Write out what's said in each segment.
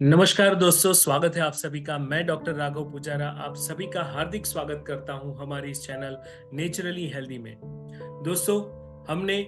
नमस्कार दोस्तों, स्वागत है आप सभी का। मैं डॉक्टर राघव पुजारा आप सभी का हार्दिक स्वागत करता हूं हमारे इस चैनल नेचुरली हेल्दी में। दोस्तों, हमने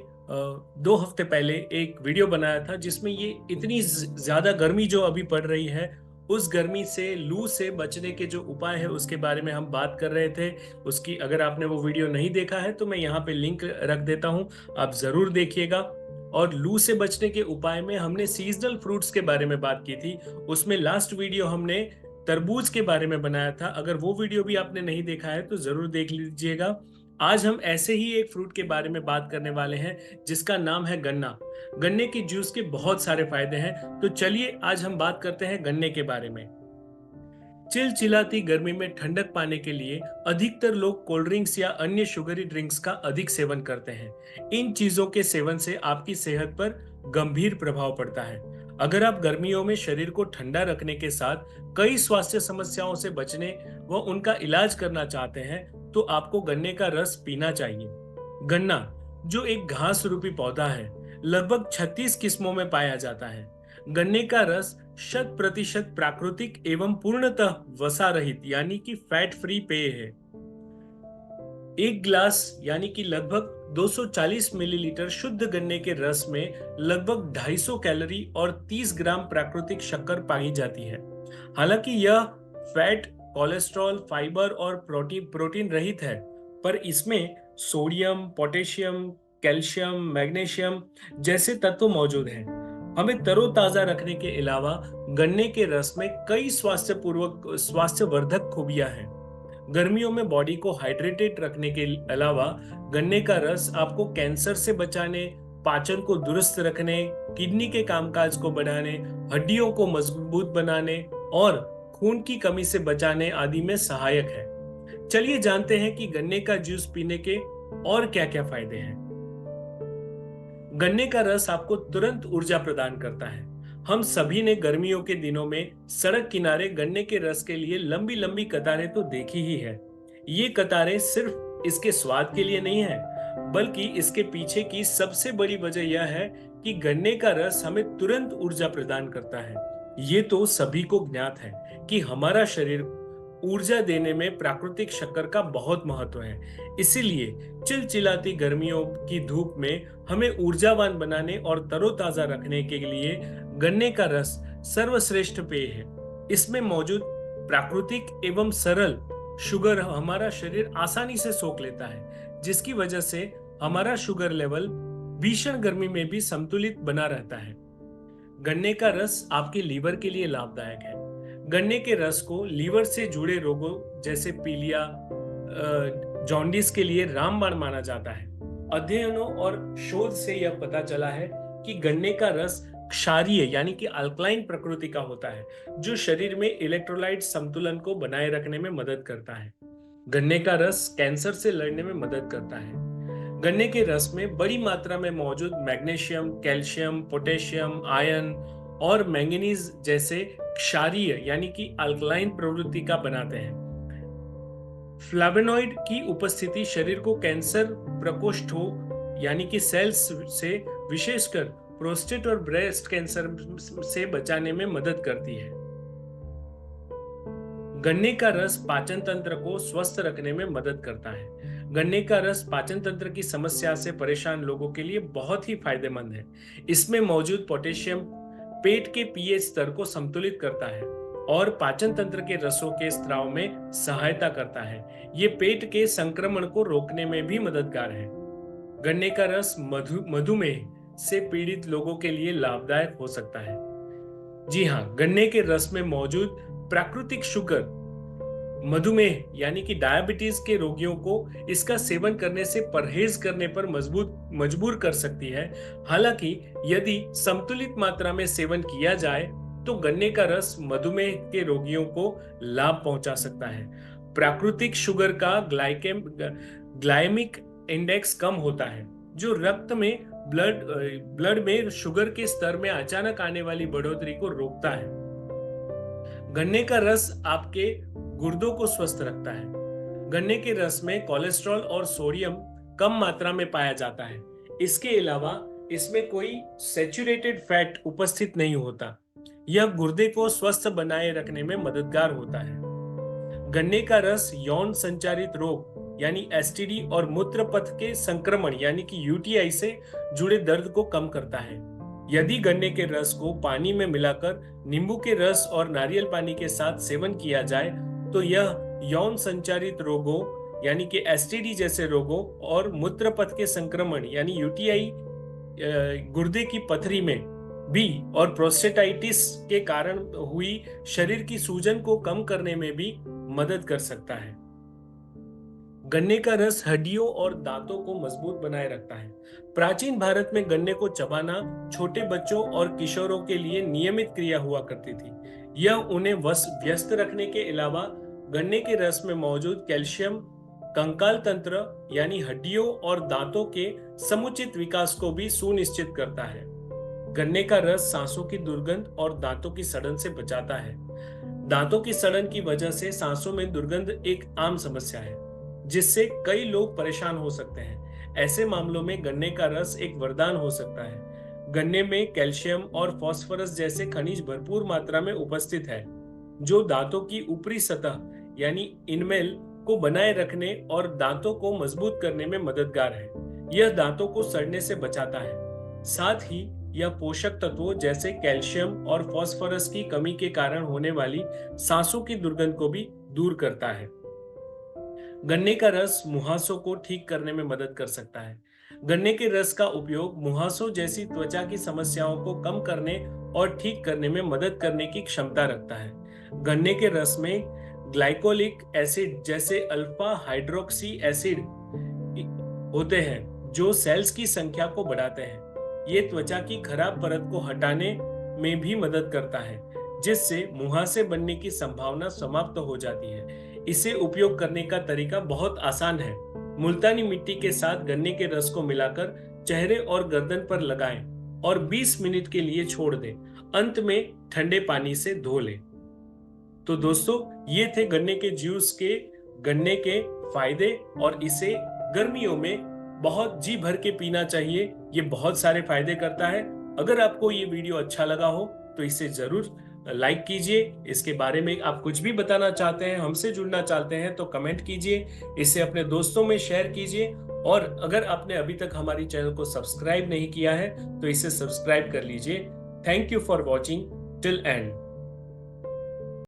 2 हफ्ते पहले एक वीडियो बनाया था जिसमें ये इतनी ज़्यादा गर्मी जो अभी पड़ रही है, उस गर्मी से, लू से बचने के जो उपाय है उसके बारे में हम बात कर रहे थे। उसकी अगर आपने वो वीडियो नहीं देखा है तो मैं यहाँ पे लिंक रख देता हूँ, आप ज़रूर देखिएगा। और लू से बचने के उपाय में हमने सीजनल फ्रूट्स के बारे में बात की थी। उसमें लास्ट वीडियो हमने तरबूज के बारे में बनाया था। अगर वो वीडियो भी आपने नहीं देखा है तो जरूर देख लीजिएगा। आज हम ऐसे ही एक फ्रूट के बारे में बात करने वाले हैं जिसका नाम है गन्ना। गन्ने की जूस के बहुत सारे फायदे हैं, तो चलिए आज हम बात करते हैं गन्ने के बारे में। चिलचिलाती गर्मी में ठंडक पाने के लिए अधिकतर लोग कोल्ड ड्रिंक्स या अन्य शुगरी ड्रिंक्स का अधिक सेवन करते हैं। इन चीजों के सेवन से आपकी सेहत पर गंभीर प्रभाव पड़ता है। अगर आप गर्मियों में शरीर को ठंडा रखने के साथ कई स्वास्थ्य समस्याओं से बचने व उनका इलाज करना चाहते हैं तो आपको गन्ने का रस पीना चाहिए। गन्ना, जो एक घास रूपी पौधा है, लगभग 36 किस्मों में पाया जाता है। गन्ने का रस 100% प्राकृतिक एवं पूर्णतः वसा रहित यानी कि फैट फ्री पेय है। एक गिलास यानी कि लगभग 240 मिलीलीटर शुद्ध गन्ने के रस में लगभग 250 कैलोरी और 30 ग्राम प्राकृतिक शक्कर पाई जाती है। हालांकि यह फैट, कोलेस्ट्रॉल, फाइबर और प्रोटीन प्रोटीन रहित है, पर इसमें सोडियम, पोटेशियम, कैल्शियम, मैग्नीशियम जैसे तत्व मौजूद हैं। हमें तरोताजा रखने के अलावा गन्ने के रस में कई स्वास्थ्यवर्धक खूबियां हैं। गर्मियों में बॉडी को हाइड्रेटेड रखने के अलावा गन्ने का रस आपको कैंसर से बचाने, पाचन को दुरुस्त रखने, किडनी के कामकाज को बढ़ाने, हड्डियों को मजबूत बनाने और खून की कमी से बचाने आदि में सहायक है। चलिए जानते हैं कि गन्ने का जूस पीने के और क्या-क्या फायदे हैं। गन्ने का रस आपको तुरंत ऊर्जा प्रदान करता है। हम सभी ने गर्मियों के दिनों में सड़क किनारे गन्ने के रस के लिए लंबी लंबी कतारें तो देखी ही है। ये कतारें सिर्फ इसके स्वाद के लिए नहीं है, बल्कि इसके पीछे की सबसे बड़ी वजह यह है कि गन्ने का रस हमें तुरंत ऊर्जा प्रदान करता है। ये तो सभी को ज्ञात है कि हमारा शरीर ऊर्जा देने में प्राकृतिक शक्कर का बहुत महत्व है। इसीलिए चिलचिलाती गर्मियों की धूप में हमें ऊर्जावान बनाने और तरोताजा रखने के लिए गन्ने का रस सर्वश्रेष्ठ पेय है। इसमें मौजूद प्राकृतिक एवं सरल शुगर हमारा शरीर आसानी से सोख लेता है, जिसकी वजह से हमारा शुगर लेवल भीषण गर्मी में भी संतुलित बना रहता है। गन्ने का रस आपके लीवर के लिए लाभदायक है। गन्ने के रस को लीवर से जुड़े रोगों जैसे पीलिया, जॉन्डिस के लिए रामबाण माना जाता है। अध्ययनों और शोध से यह पता चला है कि गन्ने का रस क्षारीय यानी कि अल्कलाइन प्रकृति का होता है, जो शरीर में इलेक्ट्रोलाइट संतुलन को बनाए रखने में मदद करता है। गन्ने का रस कैंसर से लड़ने में मदद करता है। गन्ने के रस में बड़ी मात्रा में मौजूद मैग्नीशियम, कैल्शियम, पोटेशियम, आयरन और मैंगनीज जैसे क्षारीय यानी कि अल्कलाइन प्रवृत्ति का बनाते हैं। फ्लावेनॉइड की उपस्थिति शरीर को कैंसर प्रकोष्ठों यानी कि सेल्स से, विशेषकर प्रोस्टेट और ब्रेस्ट कैंसर से बचाने में मदद करती है। गन्ने का रस पाचन तंत्र को स्वस्थ रखने में मदद करता है। गन्ने का रस पाचन तंत्र की समस्या से परेशान लोगों के लिए बहुत ही फायदेमंद है। इसमें मौजूद पोटेशियम पेट के पीएच स्तर को संतुलित करता है और पाचन तंत्र के रसों के स्त्राव में सहायता करता है। ये पेट के संक्रमण को रोकने में भी मददगार है। गन्ने का रस मधुमेह से पीड़ित लोगों के लिए लाभदायक हो सकता है। जी हाँ, गन्ने के रस में मौजूद प्राकृतिक शुगर मधुमेह यानी कि डायबिटीज के रोगियों को इसका सेवन करने से परहेज करने पर मजबूर कर सकती है। हालांकि यदि संतुलित मात्रा में सेवन किया जाए तो गन्ने का रस मधुमेह के रोगियों को लाभ पहुंचा सकता है। प्राकृतिक शुगर का ग्लाइमिक इंडेक्स कम होता है, जो रक्त में ब्लड में शुगर के स्तर में अचानक आने वाली बढ़ोतरी को रोकता है। गन्ने का रस आपके गुर्दों को स्वस्थ रखता है। गन्ने के रस में कोलेस्ट्रॉल और सोडियम कम मात्रा में पाया जाता है। इसके अलावा इसमें कोई सैचुरेटेड फैट उपस्थित नहीं होता। यह गुर्दे को स्वस्थ बनाए रखने में मददगार होता है। गन्ने का रस यौन संचारित रोग यानी एसटीडी और मूत्र पथ के संक्रमण यानी कि यूटीआई से जुड़े दर्द को कम करता है। यदि गन्ने के रस को पानी में मिलाकर नींबू के रस और नारियल पानी के साथ सेवन किया जाए तो यह यौन संचारित रोगों यानी कि एसटीडी जैसे रोगों और मूत्र पथ के संक्रमण यानी यूटीआई, गुर्दे की पथरी में भी और प्रोस्टेटाइटिस के कारण हुई शरीर की सूजन को कम करने में भी मदद कर सकता है। गन्ने का रस हड्डियों और दांतों को मजबूत बनाए रखता है। प्राचीन भारत में गन्ने को चबाना छोटे बच्चों और किशोरों के लिए नियमित क्रिया हुआ करती थी। यह उन्हें व्यस्त रखने के अलावा गन्ने के रस में मौजूद कैल्शियम कंकाल तंत्र यानी हड्डियों और दांतों के समुचित विकास को भी सुनिश्चित करता है। गन्ने का रस सांसों की दुर्गंध और दांतों की सड़न से बचाता है। दांतों की सड़न की वजह से सांसों में दुर्गंध एक आम समस्या है, जिससे कई लोग परेशान हो सकते हैं। ऐसे मामलों में गन्ने का रस एक वरदान हो सकता है। गन्ने में कैल्शियम और फास्फोरस जैसे खनिज भरपूर मात्रा में उपस्थित है, जो दांतों की ऊपरी सतह यानी इनमेल को बनाए रखने और दांतों को मजबूत करने में मददगार है। यह दांतों को सड़ने से बचाता है। साथ ही यह पोषक तत्वों जैसे कैल्शियम और फास्फोरस की कमी के कारण होने वाली सांसों की दुर्गंध को भी दूर करता है। गन्ने का रस मुहासों को ठीक करने में मदद कर सकता है। गन्ने के रस का उपयोग मुहासों जैसी त्वचा की समस्याओं को कम करने और ठीक करने में मदद करने की क्षमता रखता है। गन्ने के रस में ग्लाइकोलिक एसिड जैसे अल्फा हाइड्रोक्सी एसिड होते हैं, जो सेल्स की संख्या को बढ़ाते हैं। ये त्वचा की खराब परत को हटाने में भी मदद करता है, जिससे मुहासे बनने की संभावना समाप्त हो जाती है। इसे उपयोग करने का तरीका बहुत आसान है। मुल्तानी मिट्टी के साथ गन्ने के रस को मिलाकर चेहरे और गर्दन पर लगाएं और 20 मिनट के लिए छोड़ दें। अंत में ठंडे पानी से धो लें। तो दोस्तों, ये थे गन्ने के जूस के गन्ने के फायदे, और इसे गर्मियों में बहुत जी भर के पीना चाहिए। ये बहुत सारे फायदे करता है। अगर आपको ये वीडियो अच्छा लगा हो तो इसे जरूर लाइक कीजिए। इसके बारे में आप कुछ भी बताना चाहते हैं, हमसे जुड़ना चाहते हैं तो कमेंट कीजिए। इसे अपने दोस्तों में शेयर कीजिए, और अगर आपने अभी तक हमारी चैनल को सब्सक्राइब नहीं किया है तो इसे सब्सक्राइब कर लीजिए। Thank you for watching till and.